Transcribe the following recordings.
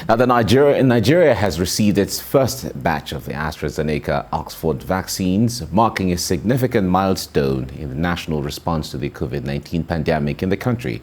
Now, Nigeria has received its first batch of the AstraZeneca Oxford vaccines, marking a significant milestone in the national response to the COVID-19 pandemic in the country.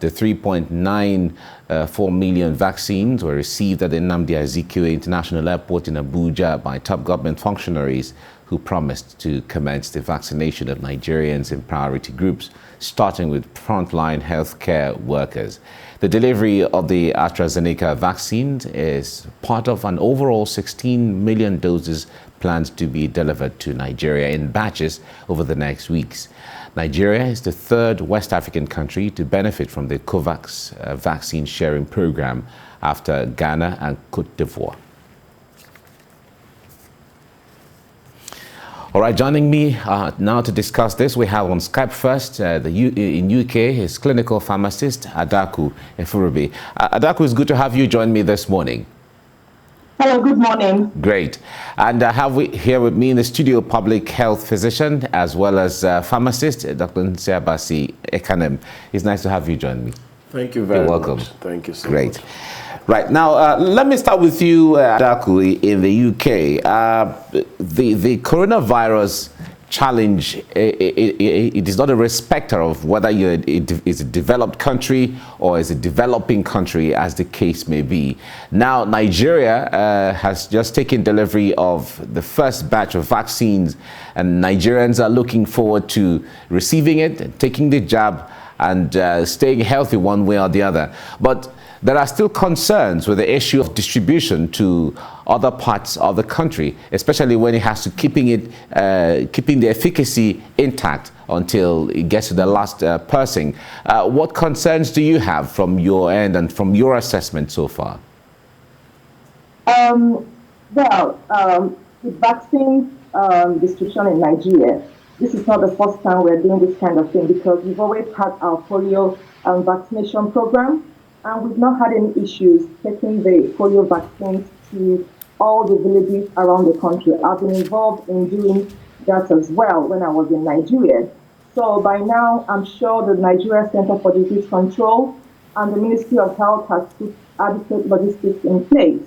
The 3.94 million vaccines were received at the Nnamdi Azikiwe International Airport in Abuja by top government functionaries who promised to commence the vaccination of Nigerians in priority groups, starting with frontline healthcare workers. The delivery of the AstraZeneca vaccine is part of an overall 16 million doses planned to be delivered to Nigeria in batches over the next weeks. Nigeria is the third West African country to benefit from the COVAX vaccine sharing program after Ghana and Cote d'Ivoire. All right, joining me now to discuss this, we have on Skype first in UK, his clinical pharmacist, Adaku Efurubi. Adaku, it's good to have you join me this morning. Hello, good morning. Great. And I have here with me in the studio public health physician as well as pharmacist, Dr. Nsiabasi Ekanem. It's nice to have you join me. Thank you very much. You're welcome. Thank you so much. Great. Right, now let me start with you, Adaku, in the UK. The coronavirus challenge, it is not a respecter of whether it's a developed country or is a developing country, as the case may be. Now, Nigeria has just taken delivery of the first batch of vaccines, and Nigerians are looking forward to receiving it, and taking the jab, and staying healthy one way or the other. But there are still concerns with the issue of distribution to other parts of the country, especially when it has to keeping the efficacy intact until it gets to the last person. What concerns do you have from your end and from your assessment so far? The vaccine distribution in Nigeria, this is not the first time we're doing this kind of thing, because we've always had our polio vaccination program, and we've not had any issues taking the polio vaccines to all the villages around the country. I've been involved in doing that as well when I was in Nigeria. So by now, I'm sure the Nigeria Center for Disease Control and the Ministry of Health has put adequate logistics in place.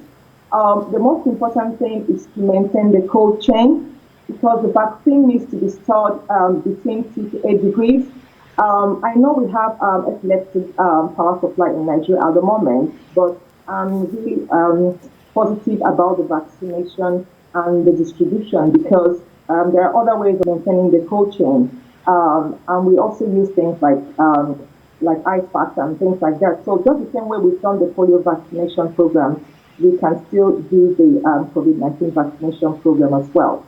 The most important thing is to maintain the cold chain, because the vaccine needs to be stored between 2 to 8 degrees. I know we have epileptic power supply in Nigeria at the moment, but I'm really positive about the vaccination and the distribution, because there are other ways of maintaining the cold chain. And we also use things like ice packs and things like that. So just the same way we've done the polio vaccination program, we can still do the COVID-19 vaccination program as well.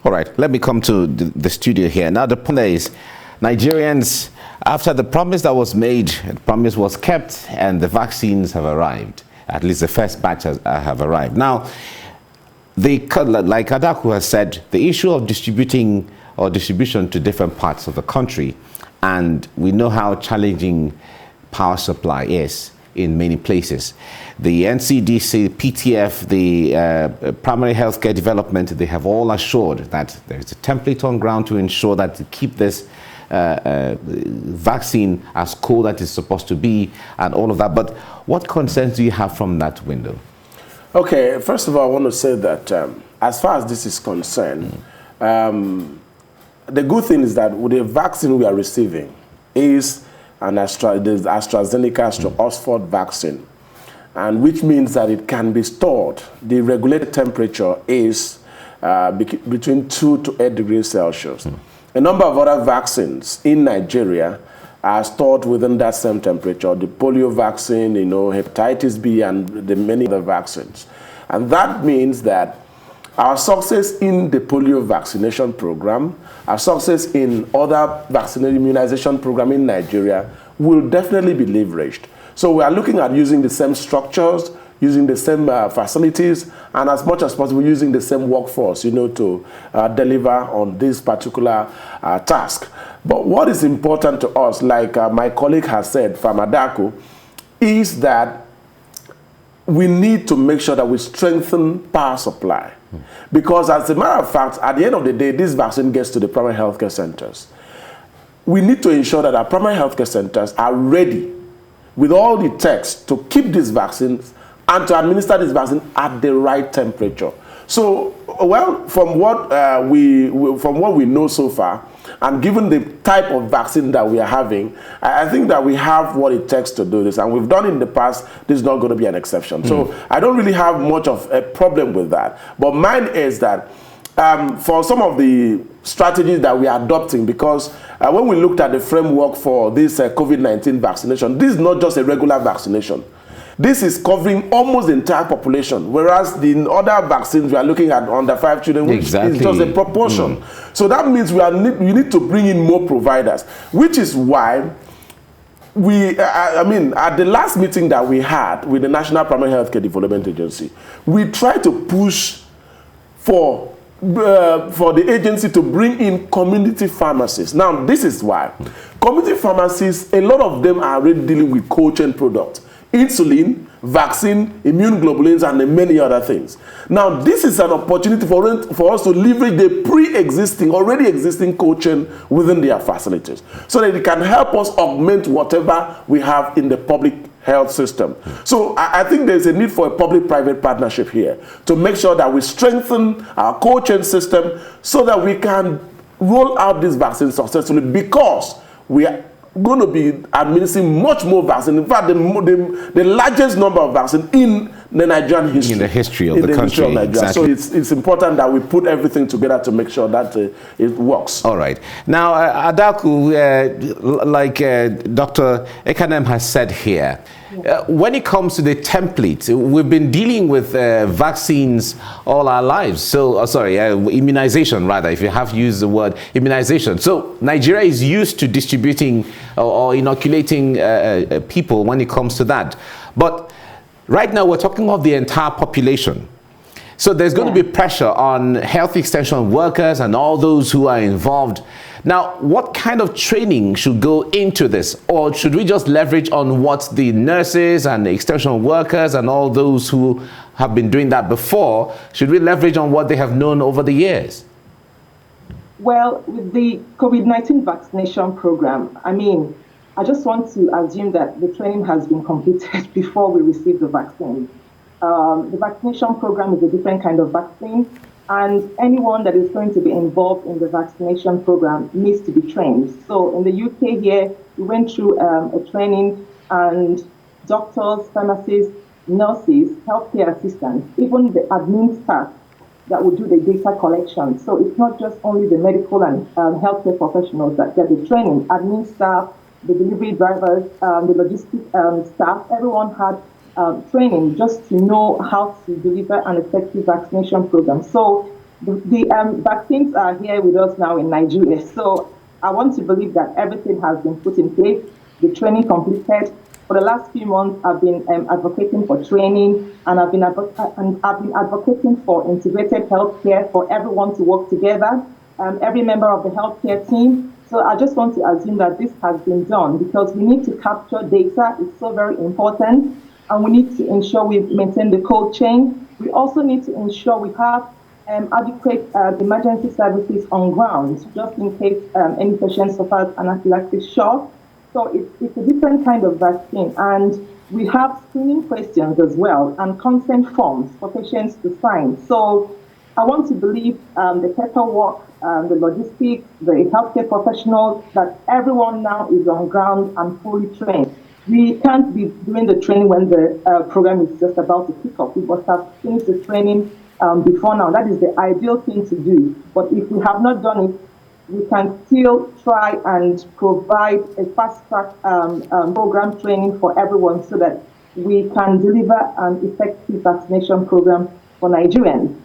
All right, let me come to the studio here. Now, the point is, Nigerians, after the promise that was made, the promise was kept, and the vaccines have arrived. At least the first batch have arrived. Now, like Adaku has said, the issue of distribution to different parts of the country, and we know how challenging power supply is in many places. The NCDC, PTF, the Primary Healthcare Development, they have all assured that there is a template on ground to ensure that to keep this vaccine as cold as it's supposed to be and all of that. But what concerns do you have from that window? Okay, first of all, I want to say that as far as this is concerned, the good thing is that with the vaccine we are receiving is the AstraZeneca Oxford vaccine, and which means that it can be stored. The regulated temperature is between 2 to 8 degrees Celsius. A number of other vaccines in Nigeria are stored within that same temperature. The polio vaccine, hepatitis B, and the many other vaccines. And that means that our success in the polio vaccination program, our success in other vaccine immunization program in Nigeria will definitely be leveraged. So we are looking at using the same structures, using the same facilities, and as much as possible using the same workforce, to deliver on this particular task. But what is important to us, like my colleague has said, Adaku, is that we need to make sure that we strengthen power supply. Because as a matter of fact, at the end of the day, this vaccine gets to the primary healthcare centers. We need to ensure that our primary healthcare centers are ready with all the techs to keep these vaccines and to administer this vaccine at the right temperature. So, well, from what we know so far, and given the type of vaccine that we are having, I think that we have what it takes to do this, and we've done it in the past. This is not going to be an exception. So I don't really have much of a problem with that. But mine is that for some of the strategies that we are adopting, because when we looked at the framework for this COVID-19 vaccination, this is not just a regular vaccination. This is covering almost the entire population, whereas the other vaccines we are looking at under 5 children, which is just a proportion. So that means we need to bring in more providers, which is why I mean, at the last meeting that we had with the National Primary Healthcare Development Agency, we tried to push for the agency to bring in community pharmacies. Now, this is why. Community pharmacies, a lot of them are already dealing with cold chain products. Insulin, vaccine, immune globulins, and many other things. Now, this is an opportunity for us to leverage the already existing cold chain within their facilities, so that it can help us augment whatever we have in the public health system. So I think there's a need for a public-private partnership here to make sure that we strengthen our cold chain system so that we can roll out this vaccine successfully, because we are going to be administering much more vaccine. In fact, the largest number of vaccine in the Nigerian history. In the history of the country. Exactly. So it's important that we put everything together to make sure that it works. All right. Now, Adaku, like Dr. Ekanem has said here, when it comes to the template, we've been dealing with vaccines all our lives. So, immunization rather, if you have used the word immunization. So Nigeria is used to distributing or inoculating people when it comes to that. But right now we're talking of the entire population. So there's going to be pressure on health extension workers and all those who are involved. Now, what kind of training should go into this? Or should we just leverage on what the nurses and the extension workers and all those who have been doing that before, should we leverage on what they have known over the years? Well, with the COVID-19 vaccination program, I just want to assume that the training has been completed before we receive the vaccine. The vaccination program is a different kind of vaccine, and anyone that is going to be involved in the vaccination program needs to be trained. So in the UK here, we went through a training, and doctors, pharmacists, nurses, healthcare assistants, even the admin staff that will do the data collection. So it's not just only the medical and healthcare professionals that get the training. Admin staff, the delivery drivers, the logistics staff, everyone had training just to know how to deliver an effective vaccination program. So the vaccines are here with us now in Nigeria. So I want to believe that everything has been put in place, the training completed. For the last few months, I've been advocating for training, and I've been advocating for integrated healthcare, for everyone to work together, every member of the healthcare team. So I just want to assume that this has been done, because we need to capture data. It's so very important. And we need to ensure we maintain the cold chain. We also need to ensure we have adequate emergency services on ground, just in case any patient suffers anaphylactic shock. So it's a different kind of vaccine. And we have screening questions as well, and consent forms for patients to sign. So I want to believe the paperwork, the logistics, the healthcare professionals, that everyone now is on ground and fully trained. We can't be doing the training when the program is just about to kick off. We must have finished the training before now. That is the ideal thing to do. But if we have not done it, we can still try and provide a fast-track program training for everyone, so that we can deliver an effective vaccination program for Nigerians.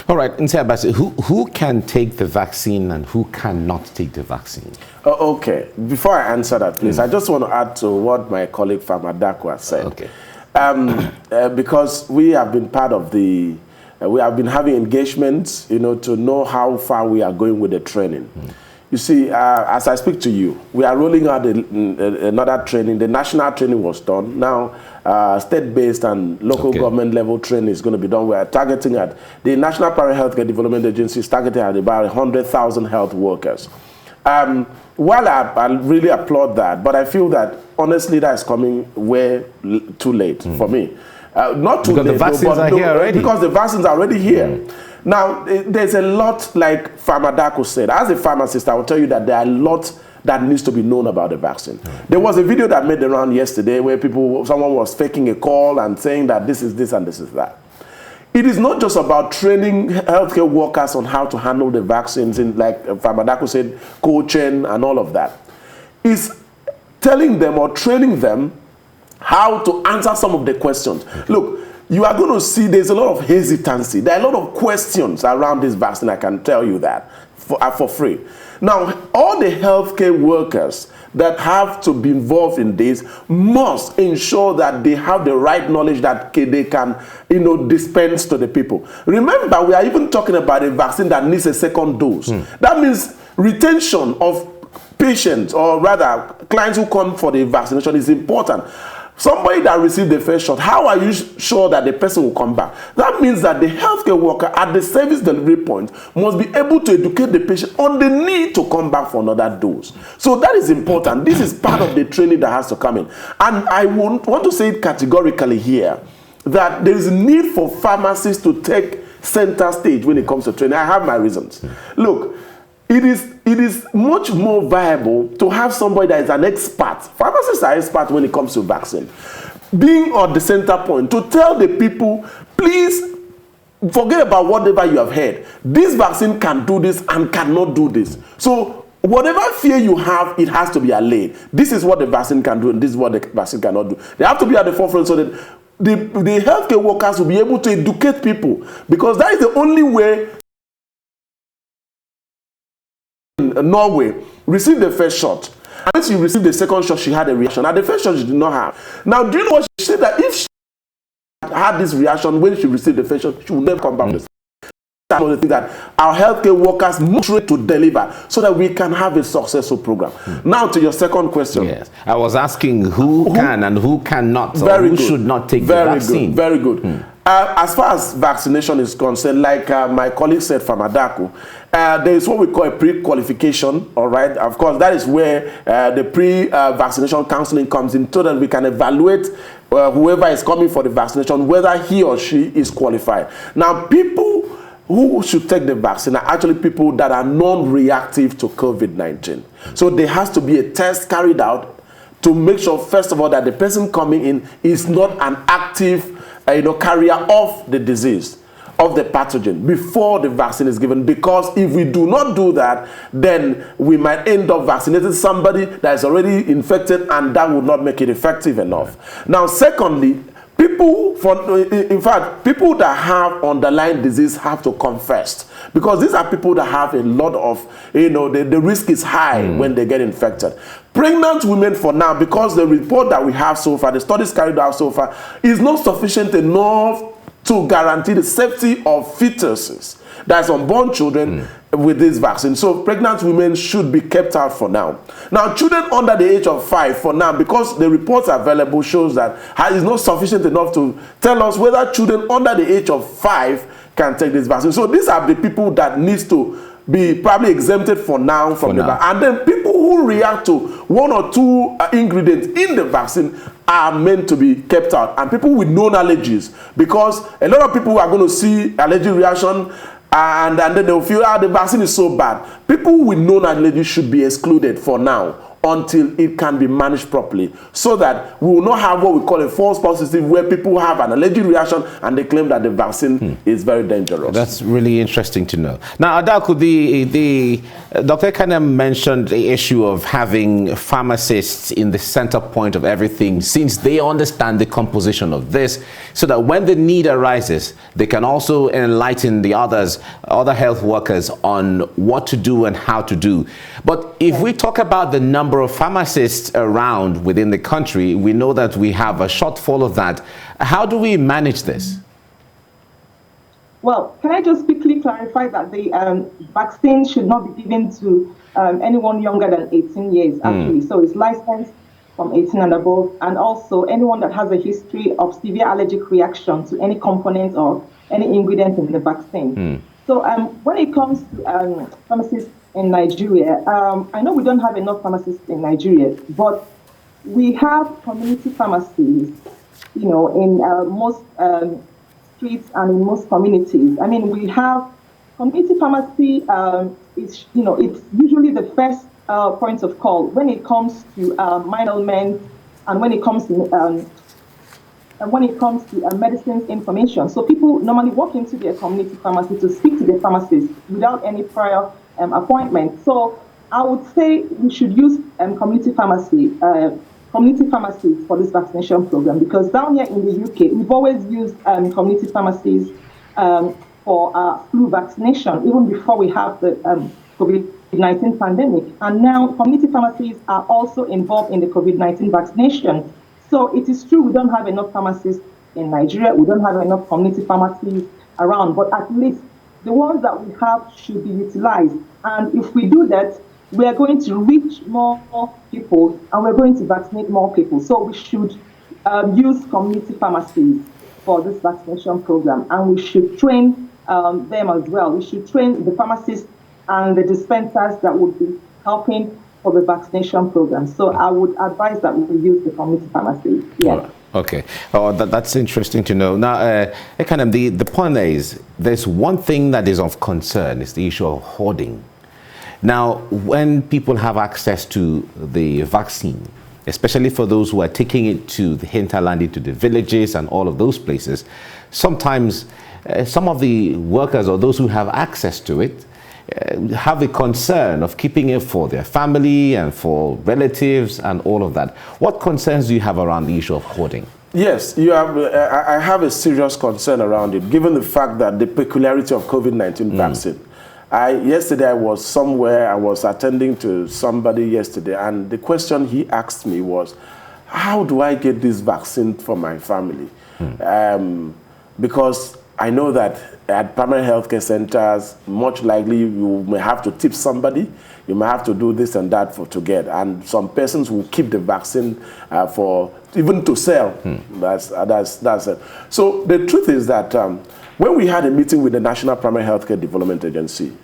All right, Nse, who can take the vaccine and who cannot take the vaccine? Okay, before I answer that, please, I just want to add to what my colleague from Adakwa said. Okay. Because we have been part of we have been having engagements, to know how far we are going with the training. You see, as I speak to you, we are rolling out another training. The national training was done. Now, state-based and local government level training is going to be done. We are targeting at the National Primary Healthcare Development Agency is targeting at about 100,000 health workers. While I really applaud that, but I feel that honestly that is coming way too late for me. Not too because late, the vaccines are here already. Because the vaccines are already here. Now, there's a lot, like Famadako said. As a pharmacist, I will tell you that there are a lot that needs to be known about the vaccine. There was a video that made the round yesterday where someone was faking a call and saying that this is this and this is that. It is not just about training healthcare workers on how to handle the vaccines, in, like Famadako said, coaching and all of that. It's telling them or training them how to answer some of the questions. Look, you are going to see there's a lot of hesitancy. There are a lot of questions around this vaccine, I can tell you that, for free. Now, all the healthcare workers that have to be involved in this must ensure that they have the right knowledge that they can, dispense to the people. Remember, we are even talking about a vaccine that needs a second dose. That means retention of patients, or rather clients who come for the vaccination, is important. Somebody that received the first shot, how are you sure that the person will come back? That means that the healthcare worker at the service delivery point must be able to educate the patient on the need to come back for another dose. So that is important. This is part of the training that has to come in. And I want to say it categorically here, that there is a need for pharmacists to take center stage when it comes to training. I have my reasons. Look, it is much more viable to have somebody that is an expert. Pharmacists are experts when it comes to vaccine. Being on the center point to tell the people, please forget about whatever you have heard. This vaccine can do this and cannot do this. So whatever fear you have, it has to be allayed. This is what the vaccine can do and this is what the vaccine cannot do. They have to be at the forefront so that the healthcare workers will be able to educate people, because that is the only way. Norway received the first shot, and when she received the second shot, she had a reaction. At the first shot, she did not have. Now, do you know what she said? That if she had this reaction when she received the first shot, she would never come back. That's one of the things that our healthcare workers must try to deliver so that we can have a successful program. Now, to your second question. Yes, I was asking who can and who cannot, or who should not take the vaccine. Very good. As far as vaccination is concerned, like my colleague said from Adako, there is what we call a pre-qualification, all right? Of course, that is where the pre-vaccination counseling comes in, so that we can evaluate whoever is coming for the vaccination, whether he or she is qualified. Now, people who should take the vaccine are actually people that are non-reactive to COVID-19. So there has to be a test carried out to make sure, first of all, that the person coming in is not an active carrier of the disease, of the pathogen, before the vaccine is given. Because if we do not do that, then we might end up vaccinating somebody that is already infected, and that would not make it effective enough. Now, secondly, people that have underlying disease have to confess, because these are people that have a lot of, the risk is high when they get infected. Pregnant women, for now, because the report that we have so far, the studies carried out so far, is not sufficient enough to guarantee the safety of fetuses, that's unborn children, with this vaccine. So pregnant women should be kept out for now. Now, children under the age of 5, for now, because the reports available shows that is not sufficient enough to tell us whether children under the age of 5 can take this vaccine. So these are the people that needs to be probably exempted for now from the vaccine. And then people who react to 1 or 2 ingredients in the vaccine are meant to be kept out. And people with known allergies, because a lot of people are going to see allergic reaction and then they'll feel, the vaccine is so bad. People with known allergies should be excluded for now, until it can be managed properly, so that we will not have what we call a false positive, where people have an allergic reaction and they claim that the vaccine is very dangerous. That's really interesting to know. Now, Adaku, Dr. Kana mentioned the issue of having pharmacists in the center point of everything, since they understand the composition of this, so that when the need arises, they can also enlighten the other health workers on what to do and how to do. But if we talk about the number of pharmacists around within the country, we know that we have a shortfall of that. How do we manage this? Well, can I just quickly clarify that the vaccine should not be given to anyone younger than 18 years, actually. So it's licensed from 18 and above, and also anyone that has a history of severe allergic reaction to any component or any ingredient in the vaccine. So when it comes to pharmacists in Nigeria. I know we don't have enough pharmacists in Nigeria, but we have community pharmacies, you know, in most streets and in most communities. I mean, we have community pharmacy. It's, you know, it's usually the first point of call when it comes to minor ailments and when it comes to medicines information. So people normally walk into their community pharmacy to speak to the pharmacist without any prior appointment. So I would say we should use community pharmacies for this vaccination program, because down here in the UK, we've always used community pharmacies for flu vaccination, even before we have the COVID-19 pandemic. And now community pharmacies are also involved in the COVID-19 vaccination. So it is true we don't have enough pharmacists in Nigeria, we don't have enough community pharmacies around, but at least the ones that we have should be utilized. And if we do that, we are going to reach more people and we're going to vaccinate more people. So we should use community pharmacies for this vaccination program, and we should train them as well. We should train the pharmacists and the dispensers that would be helping for the vaccination program. So I would advise that we use the community pharmacies. Yes. Okay. Oh, that's interesting to know. Now, the point is, there's one thing that is of concern, is the issue of hoarding. Now, when people have access to the vaccine, especially for those who are taking it to the hinterland, into the villages and all of those places, sometimes some of the workers or those who have access to it have a concern of keeping it for their family and for relatives and all of that. What concerns do you have around the issue of hoarding? Yes, you have. I have a serious concern around it, given the fact that the peculiarity of COVID-19 vaccine. Yesterday I was somewhere, I was attending to somebody yesterday, and the question he asked me was, how do I get this vaccine for my family? Because I know that at primary healthcare centers, much likely you may have to tip somebody, you may have to do this and that to get, and some persons will keep the vaccine for even to sell. That's it. So the truth is that when we had a meeting with the National Primary Healthcare Development Agency,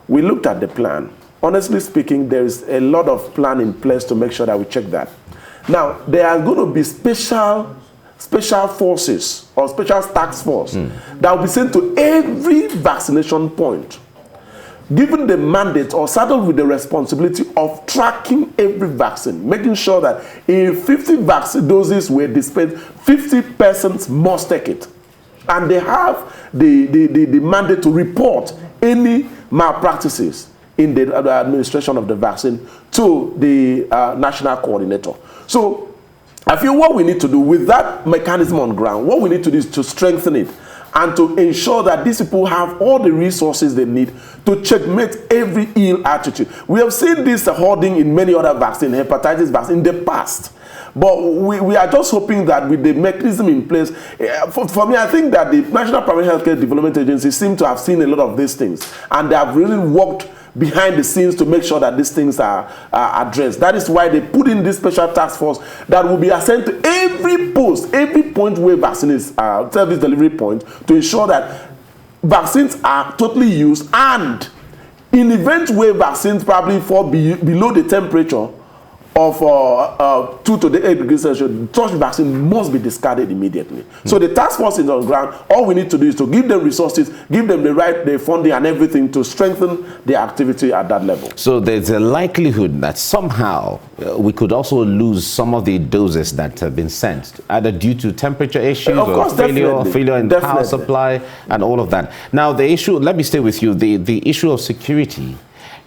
we looked at the plan. Honestly speaking, there is a lot of plan in place to make sure that we check that. Now, there are going to be special forces or special task force that will be sent to every vaccination point, given the mandate or saddled with the responsibility of tracking every vaccine, making sure that if 50 vaccine doses were dispensed, 50 persons must take it. And they have the mandate to report any malpractices in the administration of the vaccine to the national coordinator. So I feel what we need to do with that mechanism on ground, what we need to do is to strengthen it and to ensure that these people have all the resources they need to checkmate every ill attitude. We have seen this hoarding in many other vaccines, hepatitis vaccine in the past. But we are just hoping that with the mechanism in place, for me, I think that the National Primary Healthcare Development Agency seem to have seen a lot of these things, and they have really worked behind the scenes to make sure that these things are addressed. That is why they put in this special task force that will be assigned to every post, every point where vaccine is, service delivery point, to ensure that vaccines are totally used, and in event where vaccines probably fall below the temperature of 2 to 8 degrees Celsius, such vaccine must be discarded immediately. So the task force is on ground. All we need to do is to give them resources, give them the funding and everything to strengthen their activity at that level. So there's a likelihood that somehow we could also lose some of the doses that have been sent, either due to temperature issues or failure in power supply and all of that. Now the issue, let me stay with you, the issue of security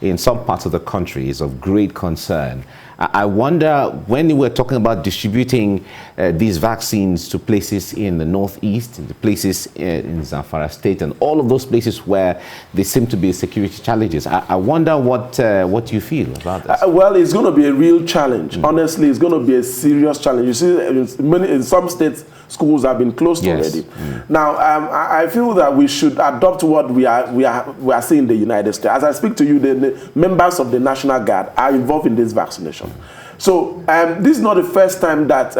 in some parts of the country is of great concern. I wonder, when we're talking about distributing these vaccines to places in the northeast, the places in Zamfara State, and all of those places where there seem to be security challenges, I wonder what you feel about this. Well, it's going to be a real challenge. Honestly, it's going to be a serious challenge. You see, in some states, schools have been closed already. Now, I feel that we should adopt what we are seeing in the United States. As I speak to you, the members of the National Guard are involved in this vaccination. So this is not the first time that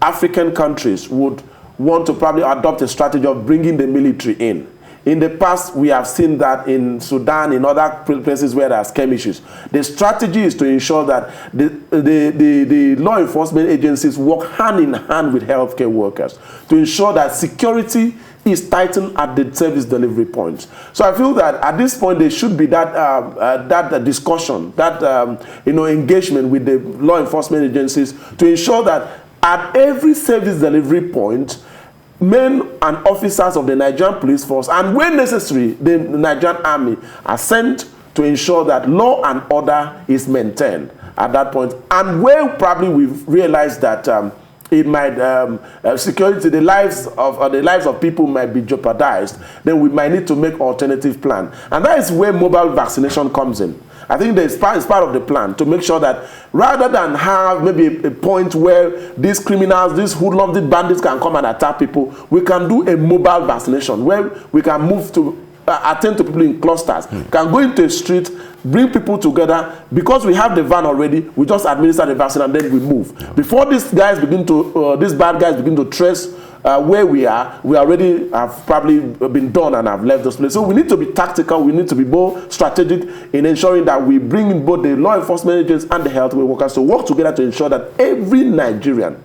African countries would want to probably adopt a strategy of bringing the military in In the past, we have seen that in Sudan, in other places where there are skirmishes. The strategy is to ensure that the law enforcement agencies work hand in hand with healthcare workers to ensure that security is tightened at the service delivery points. So I feel that at this point there should be that discussion, that engagement with the law enforcement agencies to ensure that at every service delivery point, men and officers of the Nigerian police force, and when necessary, the Nigerian army, are sent to ensure that law and order is maintained at that point. And where probably we've realized that it might security, the lives of people might be jeopardized, then we might need to make alternative plan, and that is where mobile vaccination comes in. I think it's part of the plan to make sure that rather than have maybe a point where these criminals, these hoodlums, these bandits can come and attack people, we can do a mobile vaccination where we can move to attend to people in clusters, can go into a street, bring people together. Because we have the van already, we just administer the vaccine and then we move. Before these bad guys begin to trace where we already have probably been done and have left those places. So we need to be tactical, we need to be more strategic in ensuring that we bring in both the law enforcement agents and the healthcare workers to work together to ensure that every Nigerian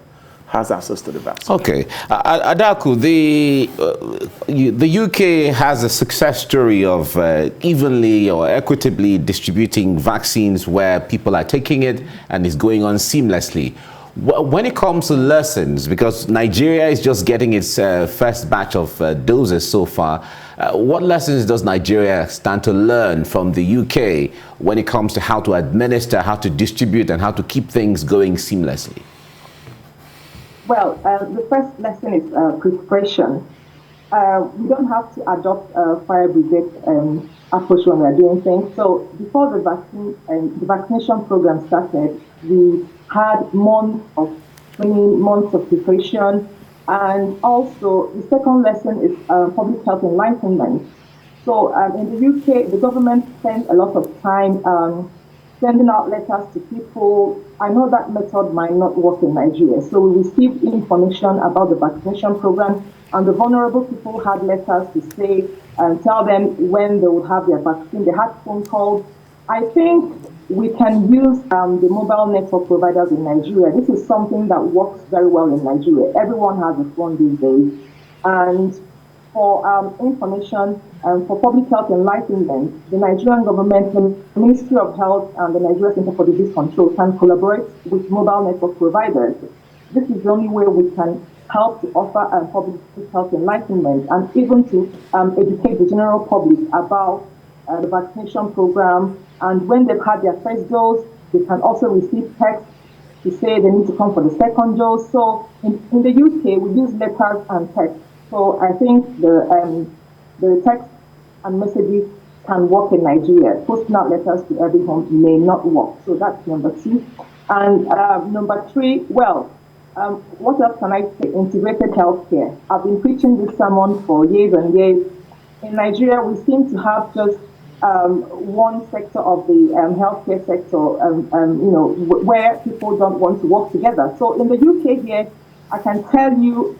has access to the vaccine. Okay. Adaku, the UK has a success story of evenly or equitably distributing vaccines where people are taking it and it's going on seamlessly. When it comes to lessons, because Nigeria is just getting its first batch of doses so far, what lessons does Nigeria stand to learn from the UK when it comes to how to administer, how to distribute, and how to keep things going seamlessly? Well, the first lesson is preparation. We don't have to adopt a fire brigade approach when we are doing things. So before the vaccination program started, we had months of training, months of preparation, and also the second lesson is public health enlightenment. So in the UK, the government spent a lot of time sending out letters to people. I know that method might not work in Nigeria. So we received information about the vaccination program, and the vulnerable people had letters to say and tell them when they would have their vaccine. They had phone calls. I think we can use the mobile network providers in Nigeria. This is something that works very well in Nigeria. Everyone has a phone these days. And for information for public health enlightenment, the Nigerian government, the Ministry of Health, and the Nigeria Center for Disease Control can collaborate with mobile network providers. This is the only way we can help to offer public health enlightenment and even to educate the general public about the vaccination program. And when they've had their first dose, they can also receive texts to say they need to come for the second dose. So in the UK, we use letters and text. So I think the text and messages can work in Nigeria. Posting out letters to every home may not work. So that's number 2. And number 3, well, what else can I say? Integrated healthcare. I've been preaching this sermon for years and years. In Nigeria, we seem to have just one sector of the healthcare sector, where people don't want to work together. So in the UK here, I can tell you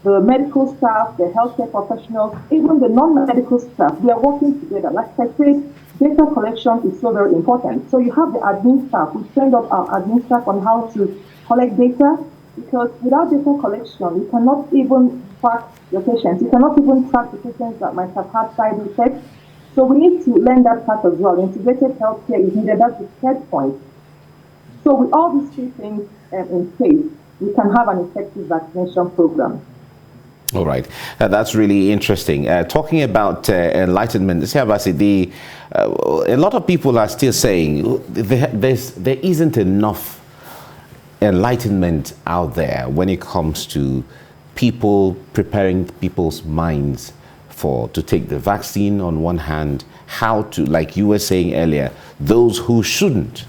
the medical staff, the healthcare professionals, even the non-medical staff, they are working together. Like I said, data collection is so very important. So you have the admin staff. We trained up our admin staff on how to collect data, because without data collection, you cannot even track your patients. You cannot even track the patients that might have had side effects. So we need to learn that part as well. Integrated healthcare is needed. That's the third point. So with all these 3 things in place, we can have an effective vaccination program. All right, that's really interesting. Talking about enlightenment, a lot of people are still saying there isn't enough enlightenment out there when it comes to people preparing people's minds to take the vaccine on one hand, how to, like you were saying earlier, those who shouldn't.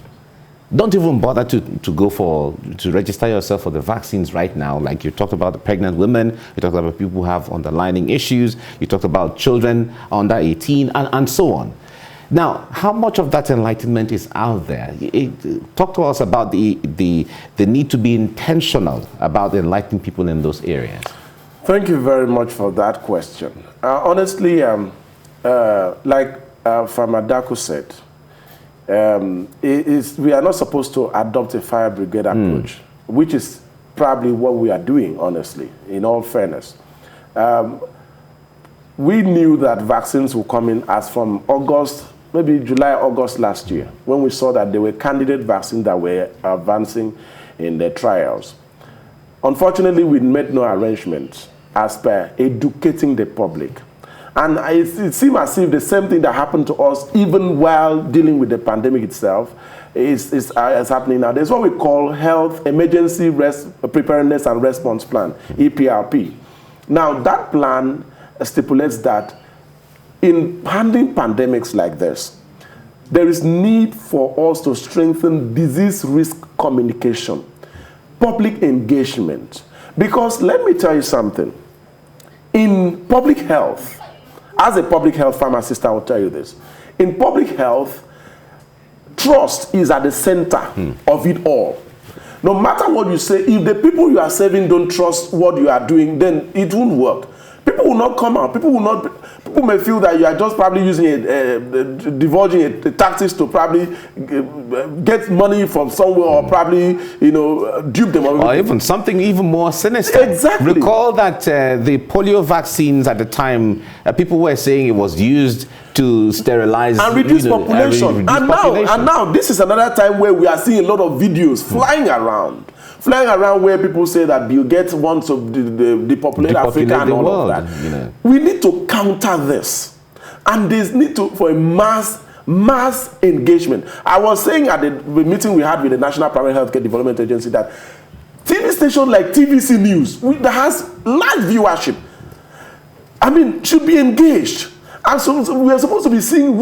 Don't even bother to register yourself for the vaccines right now. Like you talked about the pregnant women, you talked about people who have underlying issues, you talked about children under 18 and so on. Now, how much of that enlightenment is out there? Talk to us about the need to be intentional about enlightening people in those areas. Thank you very much for that question. Honestly, like Farmer Daku said, we are not supposed to adopt a fire brigade approach, which is probably what we are doing, honestly, in all fairness. We knew that vaccines would come in as from August, maybe July, August last year, when we saw that there were candidate vaccines that were advancing in their trials. Unfortunately, we made no arrangements as per educating the public. And it seems as if the same thing that happened to us, even while dealing with the pandemic itself, is happening now. There's what we call Health Emergency Preparedness and Response Plan, EPRP. Now, that plan stipulates that in handling pandemics like this, there is need for us to strengthen disease risk communication, public engagement. Because let me tell you something. In public health, as a public health pharmacist, I will tell you this. In public health, trust is at the center of it all. No matter what you say, if the people you are serving don't trust what you are doing, then it won't work. People will not come out. People may feel that you are just probably using divulging a tactics to probably get money from somewhere or probably, dupe them. Or even something even more sinister. Exactly. Recall that the polio vaccines at the time, people were saying it was used to sterilize and reduce population. And now this is another time where we are seeing a lot of videos flying around where people say that Bill Gates wants to depopulate Africa and all of that. We need to counter this. And there's need for a mass engagement. I was saying at the meeting we had with the National Primary Healthcare Development Agency that TV stations like TVC News, that has large viewership, should be engaged. And so we are supposed to be seeing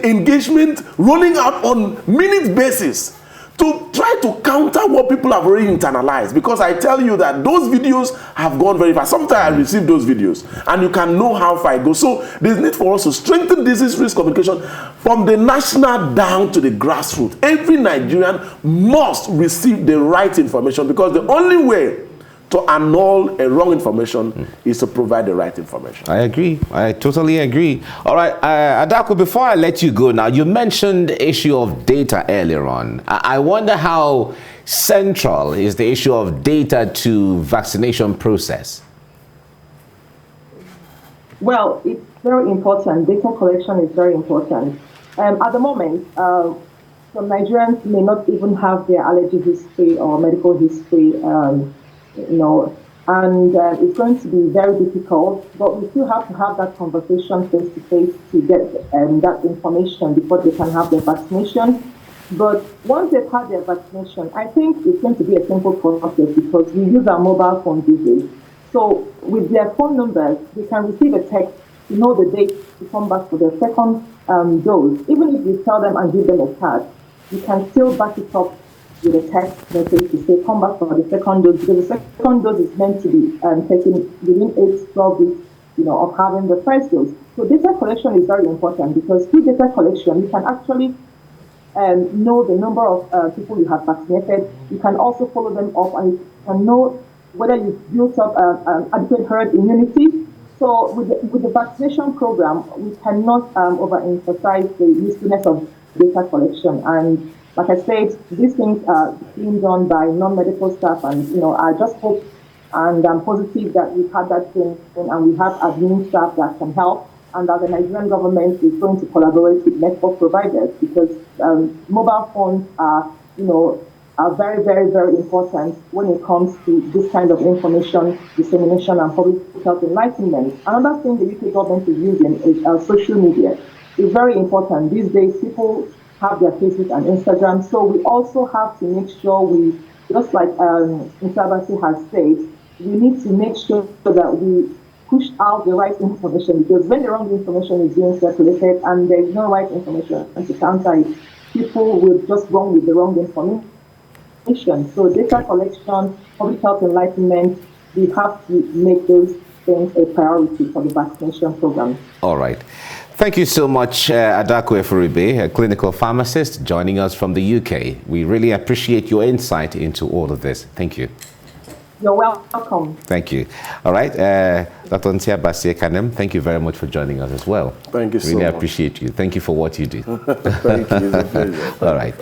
engagement rolling out on minute basis to try to counter what people have already internalized. Because I tell you that those videos have gone very far. Sometimes I receive those videos and you can know how far it goes. So there's need for us to strengthen disease risk communication from the national down to the grassroots. Every Nigerian must receive the right information, because the only way to annul a wrong information is to provide the right information. I agree. I totally agree. All right, Adaku, before I let you go now, you mentioned the issue of data earlier on. I wonder how central is the issue of data to vaccination process? Well, it's very important. Data collection is very important. At the moment, some Nigerians may not even have their allergy history or medical history, and it's going to be very difficult, but we still have to have that conversation face to face to get that information before they can have their vaccination. But once they've had their vaccination, I think it's going to be a simple process, because we use our mobile phones these days. So with their phone numbers, they can receive a text to know the date to come back for their second dose. Even if you tell them and give them a card, you can still back it up with a text message to say, come back for the second dose, because the second dose is meant to be taken within 8 to 12 weeks, of having the first dose. So data collection is very important, because through data collection, you can actually know the number of people you have vaccinated. You can also follow them up, and you can know whether you've built up adequate herd immunity. So with the vaccination program, we cannot overemphasize the usefulness of data collection. And like I said, these things are being done by non-medical staff, and I just hope and I'm positive that we've had that thing, and we have admin staff that can help, and that the Nigerian government is going to collaborate with network providers, because mobile phones are very, very, very important when it comes to this kind of information dissemination and public health enlightenment. Another thing the UK government is using is social media. It's very important. These days, people have their Facebook and Instagram, so we also have to make sure we, just like Mr. has said, we need to make sure that we push out the right information, because when the wrong information is being circulated and there is no right information to counter it, people will just run with the wrong information. So data collection, public health enlightenment, we have to make those things a priority for the vaccination program. All right. Thank you so much, Adaku Efuribe, a clinical pharmacist, joining us from the UK. We really appreciate your insight into all of this. Thank you. You're welcome. Thank you. All right. Dr. Ntia Basie Kanem, thank you very much for joining us as well. Thank you so much. Really appreciate you. Thank you for what you do. Thank you. It's a pleasure. All right.